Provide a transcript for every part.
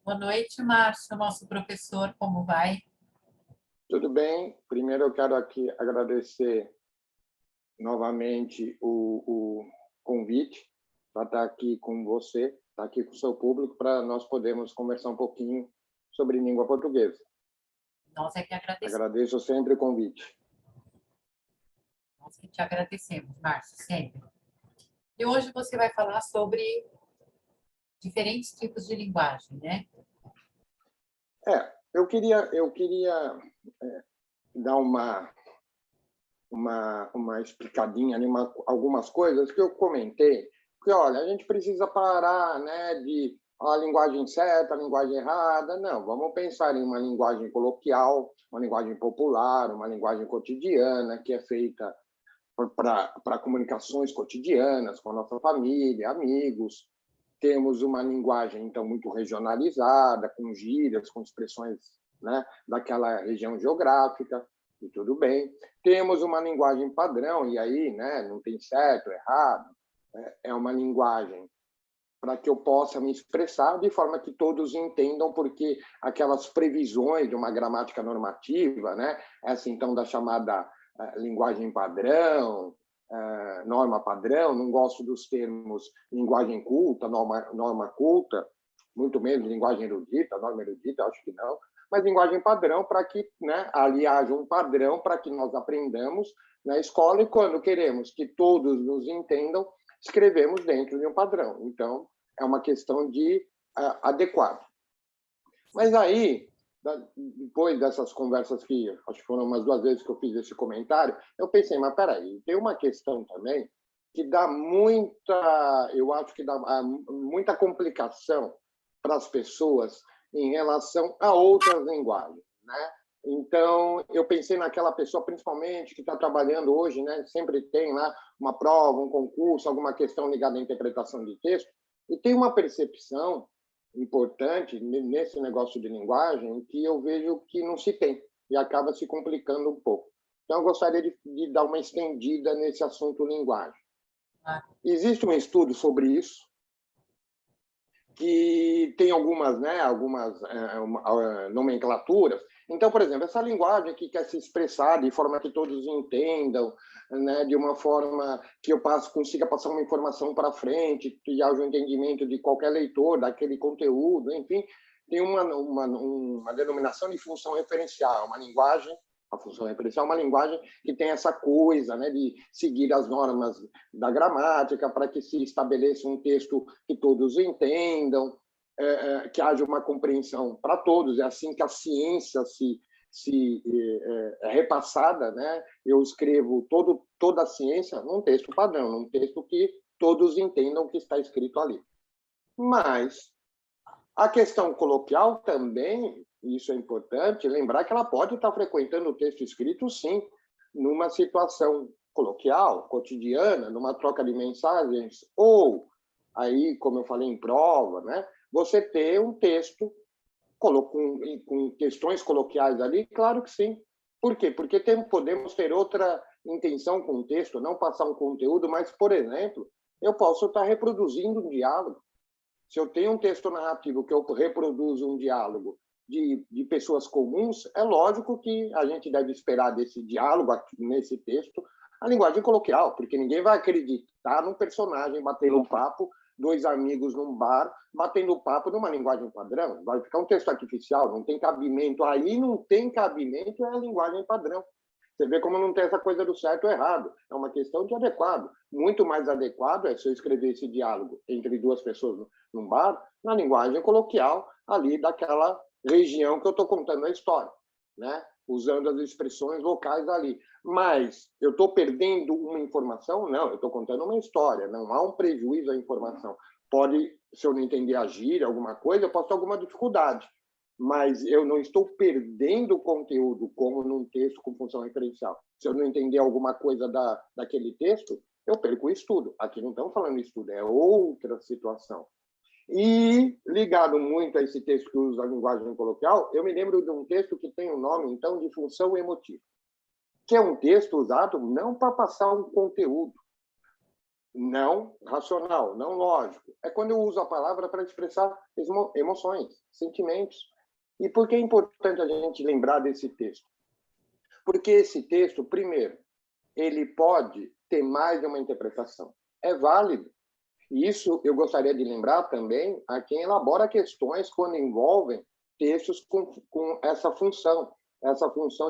Boa noite, Márcio, nosso professor, como vai? Tudo bem. Primeiro, eu quero aqui agradecer novamente o convite para estar aqui com você, estar aqui com o seu público, para nós podermos conversar um pouquinho sobre língua portuguesa. Nós é que agradecemos, Agradeço sempre o convite. nós que te agradecemos, Márcio, sempre. E hoje você vai falar sobre diferentes tipos de linguagem, né? Eu queria dar uma explicadinha ali, algumas coisas que eu comentei, que, olha, a gente precisa parar, né, de a linguagem certa, a linguagem errada. Não, vamos pensar em uma linguagem coloquial, uma linguagem popular, uma linguagem cotidiana, que é feita para comunicações cotidianas com a nossa família, amigos. Temos uma linguagem, então, muito regionalizada, com gírias, com expressões, né, daquela região geográfica, e tudo bem. Temos uma linguagem padrão, e aí, né, não tem certo, errado, é uma linguagem para que eu possa me expressar de forma que todos entendam, porque aquelas previsões de uma gramática normativa, né, essa então da chamada linguagem padrão, norma padrão, não gosto dos termos linguagem culta, norma culta, muito menos linguagem erudita, norma erudita, acho que não, mas linguagem padrão para que, né, ali haja um padrão para que nós aprendamos na escola, e quando queremos que todos nos entendam, escrevemos dentro de um padrão. Então, é uma questão de adequar. Mas aí, depois dessas conversas que acho que foram umas 2 vezes que eu fiz esse comentário, eu pensei, mas peraí, tem uma questão também que dá muita, eu acho que dá muita complicação para as pessoas em relação a outras linguagens, né? Então, eu pensei naquela pessoa, principalmente, que está trabalhando hoje, né? Sempre tem lá uma prova, um concurso, alguma questão ligada à interpretação de texto, e tem uma percepção importante nesse negócio de linguagem que eu vejo que não se tem e acaba se complicando um pouco. Então, eu gostaria de dar uma estendida nesse assunto linguagem. Ah, Existe um estudo sobre isso, que tem algumas, né, nomenclaturas. Então, por exemplo, essa linguagem que quer se expressar de forma que todos entendam, né, de uma forma que eu consiga passar uma informação para frente, que haja um entendimento de qualquer leitor daquele conteúdo, enfim, tem uma denominação de função referencial, uma linguagem. A função referencial é uma linguagem que tem essa coisa, né, de seguir as normas da gramática para que se estabeleça um texto que todos entendam, que haja uma compreensão para todos. É assim que a ciência é repassada, né? Eu escrevo toda a ciência num texto padrão, num texto que todos entendam o que está escrito ali. Mas a questão coloquial também, isso é importante, lembrar que ela pode estar frequentando o texto escrito, sim, numa situação coloquial, cotidiana, numa troca de mensagens, ou aí, como eu falei, em prova, né? Você ter um texto com questões coloquiais ali, claro que sim. Por quê? Porque podemos ter outra intenção com o texto, não passar um conteúdo, mas, por exemplo, eu posso estar reproduzindo um diálogo. Se eu tenho um texto narrativo que eu reproduzo um diálogo de pessoas comuns, é lógico que a gente deve esperar desse diálogo, aqui, nesse texto, a linguagem coloquial, porque ninguém vai acreditar num personagem batendo um papo, 2 amigos num bar, batendo papo numa linguagem padrão. Vai ficar um texto artificial, não tem cabimento. Aí não tem cabimento, é a linguagem padrão. Você vê como não tem essa coisa do certo ou errado. É uma questão de adequado. Muito mais adequado é se eu escrever esse diálogo entre 2 pessoas num bar, na linguagem coloquial ali daquela região que eu estou contando a história, né? Usando as expressões locais ali. Mas eu estou perdendo uma informação? Não, eu estou contando uma história. Não há um prejuízo à informação. Pode, se eu não entender a gíria, alguma coisa, eu posso ter alguma dificuldade, mas eu não estou perdendo o conteúdo como num texto com função referencial. Se eu não entender alguma coisa daquele texto, eu perco o estudo. Aqui não estamos falando de estudo, é outra situação. E, ligado muito a esse texto que usa a linguagem coloquial, eu me lembro de um texto que tem o nome, então, de função emotiva, que é um texto usado não para passar um conteúdo, não racional, não lógico. É quando eu uso a palavra para expressar emoções, sentimentos. E por que é importante a gente lembrar desse texto? Porque esse texto, primeiro, ele pode ter mais de uma interpretação. É válido. E isso eu gostaria de lembrar também a quem elabora questões quando envolvem textos com essa função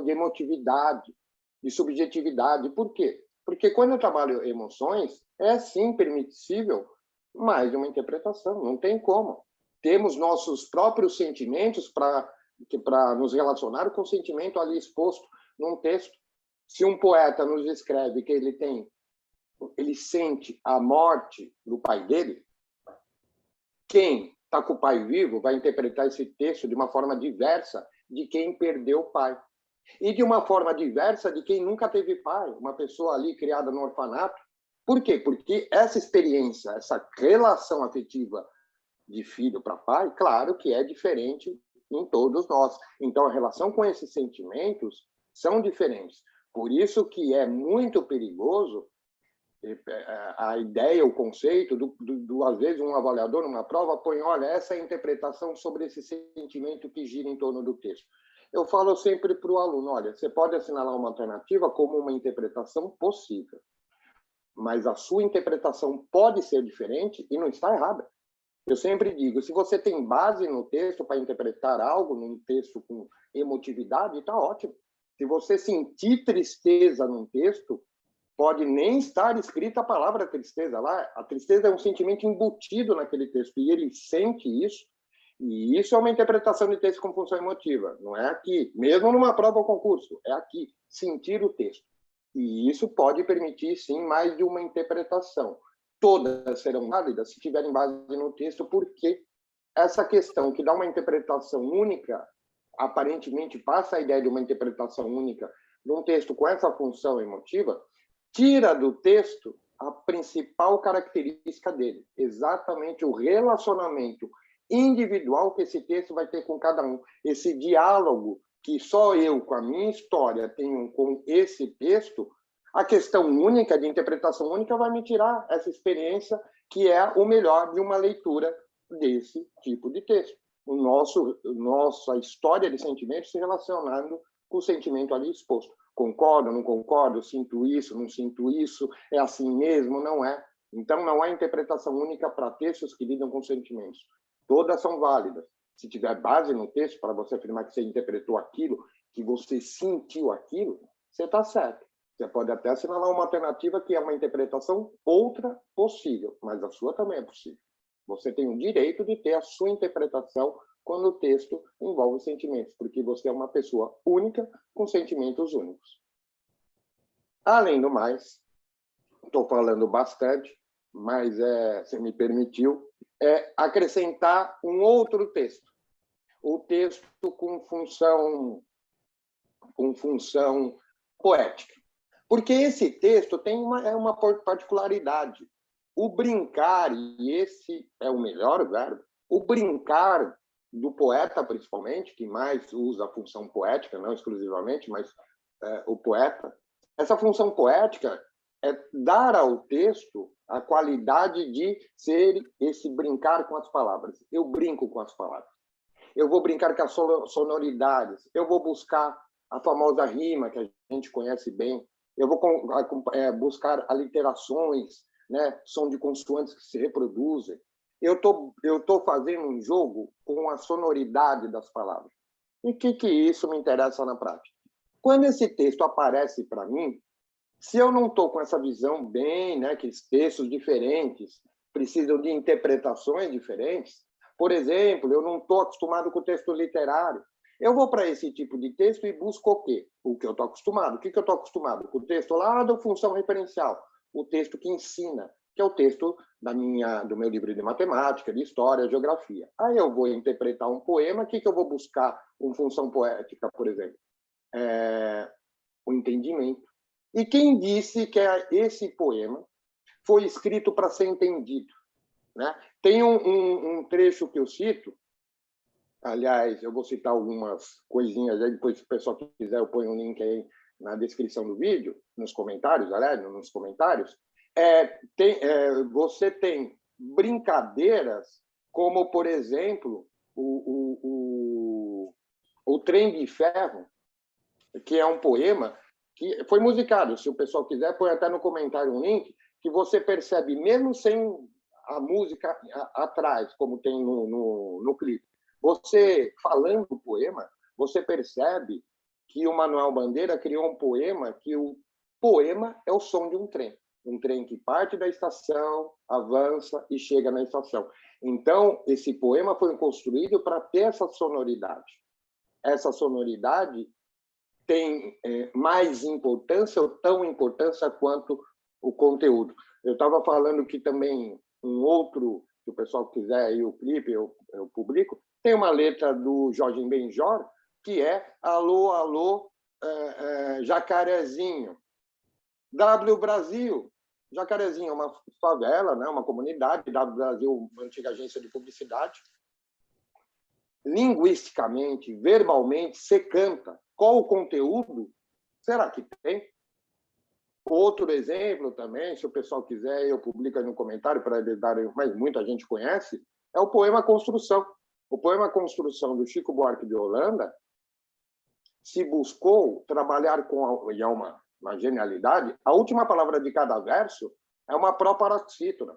de emotividade, de subjetividade. Por quê? Porque quando eu trabalho emoções, é sim permissível mais de uma interpretação, não tem como. Temos nossos próprios sentimentos para nos relacionar com o sentimento ali exposto num texto. Se um poeta nos escreve que ele sente a morte do pai dele, quem está com o pai vivo vai interpretar esse texto de uma forma diversa de quem perdeu o pai. E de uma forma diversa de quem nunca teve pai, uma pessoa ali criada no orfanato. Por quê? Porque essa experiência, essa relação afetiva de filho para pai, claro que é diferente em todos nós. Então, a relação com esses sentimentos são diferentes. Por isso que é muito perigoso a ideia, o conceito, às vezes um avaliador numa prova põe, olha, essa é a interpretação sobre esse sentimento que gira em torno do texto. Eu falo sempre para o aluno, olha, você pode assinalar uma alternativa como uma interpretação possível, mas a sua interpretação pode ser diferente e não está errada. Eu sempre digo, se você tem base no texto para interpretar algo, num texto com emotividade, está ótimo. Se você sentir tristeza num texto, pode nem estar escrita a palavra tristeza lá. A tristeza é um sentimento embutido naquele texto, e ele sente isso, e isso é uma interpretação de texto com função emotiva. Não é aqui, mesmo numa prova ou concurso, é aqui, sentir o texto. E isso pode permitir, sim, mais de uma interpretação. Todas serão válidas se tiverem base no texto, porque essa questão que dá uma interpretação única, aparentemente passa a ideia de uma interpretação única de um texto com essa função emotiva, tira do texto a principal característica dele, exatamente o relacionamento individual que esse texto vai ter com cada um, esse diálogo que só eu, com a minha história, tenho com esse texto. A questão única, de interpretação única, vai me tirar essa experiência que é o melhor de uma leitura desse tipo de texto. Nossa história de sentimentos se relacionando com o sentimento ali exposto. Concordo, não concordo, sinto isso, não sinto isso, é assim mesmo, não é? Então, não há interpretação única para textos que lidam com sentimentos. Todas são válidas. Se tiver base no texto para você afirmar que você interpretou aquilo, que você sentiu aquilo, você está certo. Você pode até assinalar uma alternativa que é uma interpretação outra possível, mas a sua também é possível. Você tem o direito de ter a sua interpretação quando o texto envolve sentimentos, porque você é uma pessoa única com sentimentos únicos. Além do mais, estou falando bastante, mas você me permitiu, acrescentar um outro texto. O texto com função poética. Porque esse texto tem uma particularidade. O brincar, e esse é o melhor verbo, o brincar do poeta, principalmente, que mais usa a função poética, não exclusivamente, mas o poeta, essa função poética é dar ao texto a qualidade de ser esse brincar com as palavras. Eu brinco com as palavras. Eu vou brincar com as sonoridades. Eu vou buscar a famosa rima, que a gente conhece bem. Eu vou buscar aliterações, né? Som de consoantes que se reproduzem. Eu tô fazendo um jogo com a sonoridade das palavras. E o que isso me interessa na prática? Quando esse texto aparece para mim, se eu não estou com essa visão bem, né, que os textos diferentes precisam de interpretações diferentes, por exemplo, eu não estou acostumado com o texto literário, eu vou para esse tipo de texto e busco o quê? O que eu estou acostumado. O que eu estou acostumado? Com o texto lá da função referencial, o texto que ensina, que é o texto do meu livro de matemática, de história, geografia. Aí eu vou interpretar um poema, o que eu vou buscar em função poética, por exemplo? O entendimento. E quem disse que esse poema foi escrito para ser entendido? Né? Tem um trecho que eu cito, aliás, eu vou citar algumas coisinhas aí, depois se o pessoal quiser eu ponho um link aí na descrição do vídeo, nos comentários, Você tem brincadeiras como, por exemplo, o Trem de Ferro, que é um poema que foi musicado. Se o pessoal quiser, põe até no comentário um link, que você percebe, mesmo sem a música atrás, como tem no clipe, você falando o poema, você percebe que o Manuel Bandeira criou um poema que o poema é o som de um trem que parte da estação, avança e chega na estação. Então, esse poema foi construído para ter essa sonoridade. Essa sonoridade tem mais importância ou tão importância quanto o conteúdo. Eu estava falando que também um outro, se o pessoal quiser aí o clipe, eu publico, tem uma letra do Jorge Benjor, que é Alô, alô, Jacarezinho. W Brasil. Jacarezinho é uma favela, né? Uma comunidade. W Brasil, uma antiga agência de publicidade. Linguisticamente, verbalmente, você canta. Qual o conteúdo? Será que tem? Outro exemplo também, se o pessoal quiser, eu publico aí no comentário para eles darem, mas muita gente conhece, é o poema Construção. O poema Construção, do Chico Buarque de Holanda, se buscou trabalhar com, e é uma genialidade, a última palavra de cada verso é uma proparoxítona.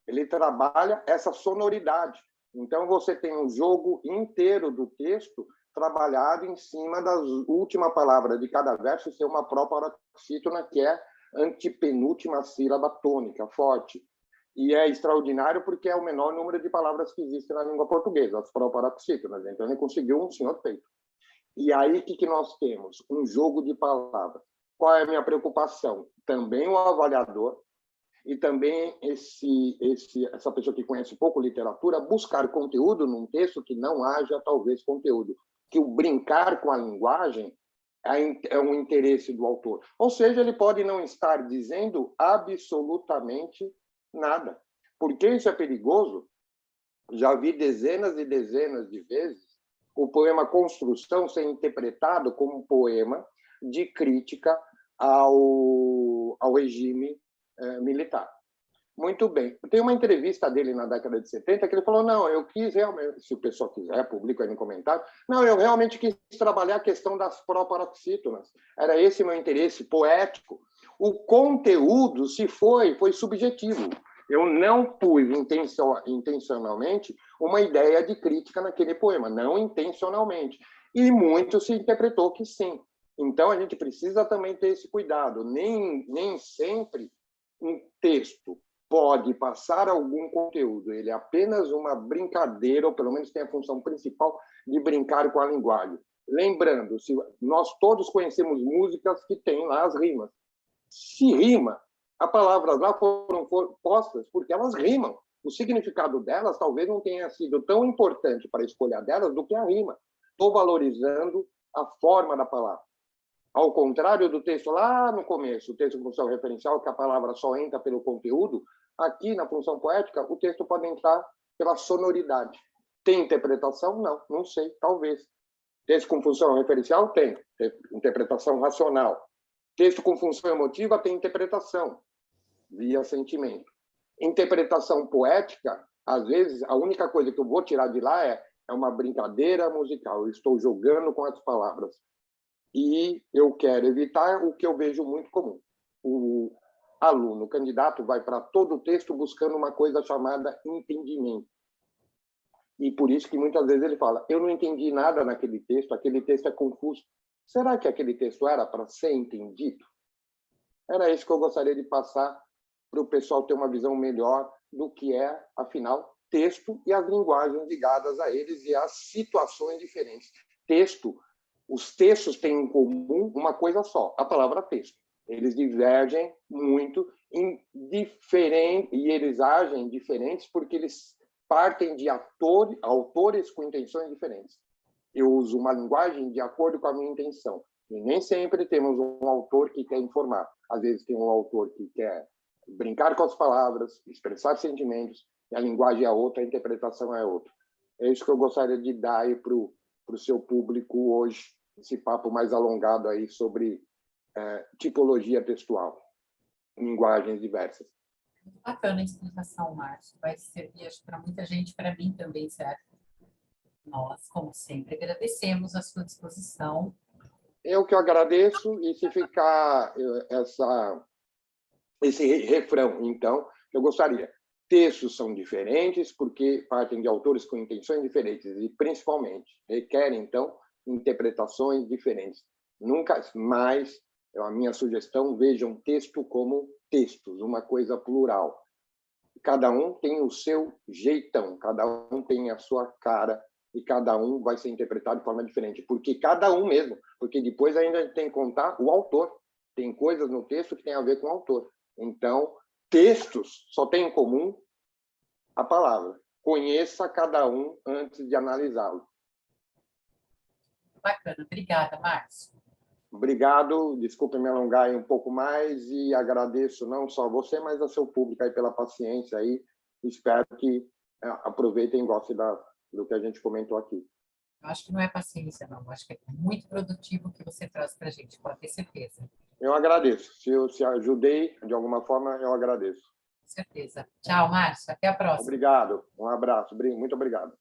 Ele trabalha essa sonoridade. Então, você tem um jogo inteiro do texto trabalhado em cima da última palavra de cada verso ser uma proparoxítona, que é antepenúltima sílaba tônica, forte. E é extraordinário porque é o menor número de palavras que existem na língua portuguesa, as proparoxítonas. Então, ele conseguiu um senhor feito. E aí, o que nós temos? Um jogo de palavras. Qual é a minha preocupação? Também o avaliador e também essa pessoa que conhece pouco literatura, buscar conteúdo num texto que não haja, talvez, conteúdo. Que o brincar com a linguagem é um interesse do autor. Ou seja, ele pode não estar dizendo absolutamente nada. Por que isso é perigoso? Já vi dezenas e dezenas de vezes o poema Construção ser interpretado como um poema de crítica ao regime militar. Muito bem. Tem uma entrevista dele na década de 70 que ele falou, não, eu quis realmente, se o pessoal quiser, publica aí no comentário, não, eu realmente quis trabalhar a questão das proparoxítonas. Era esse meu interesse poético. O conteúdo, se foi subjetivo. Eu não pus intencionalmente uma ideia de crítica naquele poema, não intencionalmente. E muito se interpretou que sim. Então, a gente precisa também ter esse cuidado. Nem sempre um texto pode passar algum conteúdo. Ele é apenas uma brincadeira, ou pelo menos tem a função principal de brincar com a linguagem. Lembrando, se nós todos conhecemos músicas que têm lá as rimas. Se rima, as palavras lá foram postas porque elas rimam. O significado delas talvez não tenha sido tão importante para a escolha delas do que a rima. Estou valorizando a forma da palavra. Ao contrário do texto lá no começo, o texto com função referencial, que a palavra só entra pelo conteúdo, aqui na função poética, o texto pode entrar pela sonoridade. Tem interpretação? Não, não sei, talvez. Texto com função referencial tem interpretação racional. Texto com função emotiva tem interpretação via sentimento. Interpretação poética, às vezes, a única coisa que eu vou tirar de lá é uma brincadeira musical. Eu estou jogando com as palavras. E eu quero evitar o que eu vejo muito comum. O aluno, o candidato, vai para todo o texto buscando uma coisa chamada entendimento. E por isso que muitas vezes ele fala, eu não entendi nada naquele texto, aquele texto é confuso. Será que aquele texto era para ser entendido? Era isso que eu gostaria de passar para o pessoal ter uma visão melhor do que é, afinal, texto e as linguagens ligadas a eles e as situações diferentes. Os textos têm em comum uma coisa só, a palavra texto. Eles divergem muito e eles agem diferentes porque eles partem de autores com intenções diferentes. Eu uso uma linguagem de acordo com a minha intenção. E nem sempre temos um autor que quer informar. Às vezes tem um autor que quer brincar com as palavras, expressar sentimentos, e a linguagem é outra, a interpretação é outra. É isso que eu gostaria de dar aí para o seu público hoje, esse papo mais alongado aí sobre tipologia textual. linguagens diversas. Muito bacana a explicação, Márcio. Vai servir, acho, para muita gente, para mim também, certo? Nós, como sempre, agradecemos a sua disposição. Eu que agradeço, e se ficar esse refrão, então, eu gostaria. Textos são diferentes porque partem de autores com intenções diferentes e, principalmente, requerem, então, interpretações diferentes. Nunca mais, a minha sugestão, vejam texto como textos, uma coisa plural. Cada um tem o seu jeitão, cada um tem a sua cara e cada um vai ser interpretado de forma diferente, porque cada um mesmo, porque depois ainda tem que contar o autor. Tem coisas no texto que tem a ver com o autor. Então, textos só têm em comum a palavra. Conheça cada um antes de analisá-lo. Bacana. Obrigada, Márcio. Obrigado, desculpe me alongar aí um pouco mais e agradeço não só a você, mas ao seu público aí pela paciência aí. Espero que aproveitem e gostem do que a gente comentou aqui. Eu acho que não é paciência, não. Eu acho que é muito produtivo o que você traz para a gente, pode ter certeza. Eu agradeço. Se ajudei de alguma forma, eu agradeço. Com certeza. Tchau, Márcio. Até a próxima. Obrigado. Um abraço. Muito obrigado.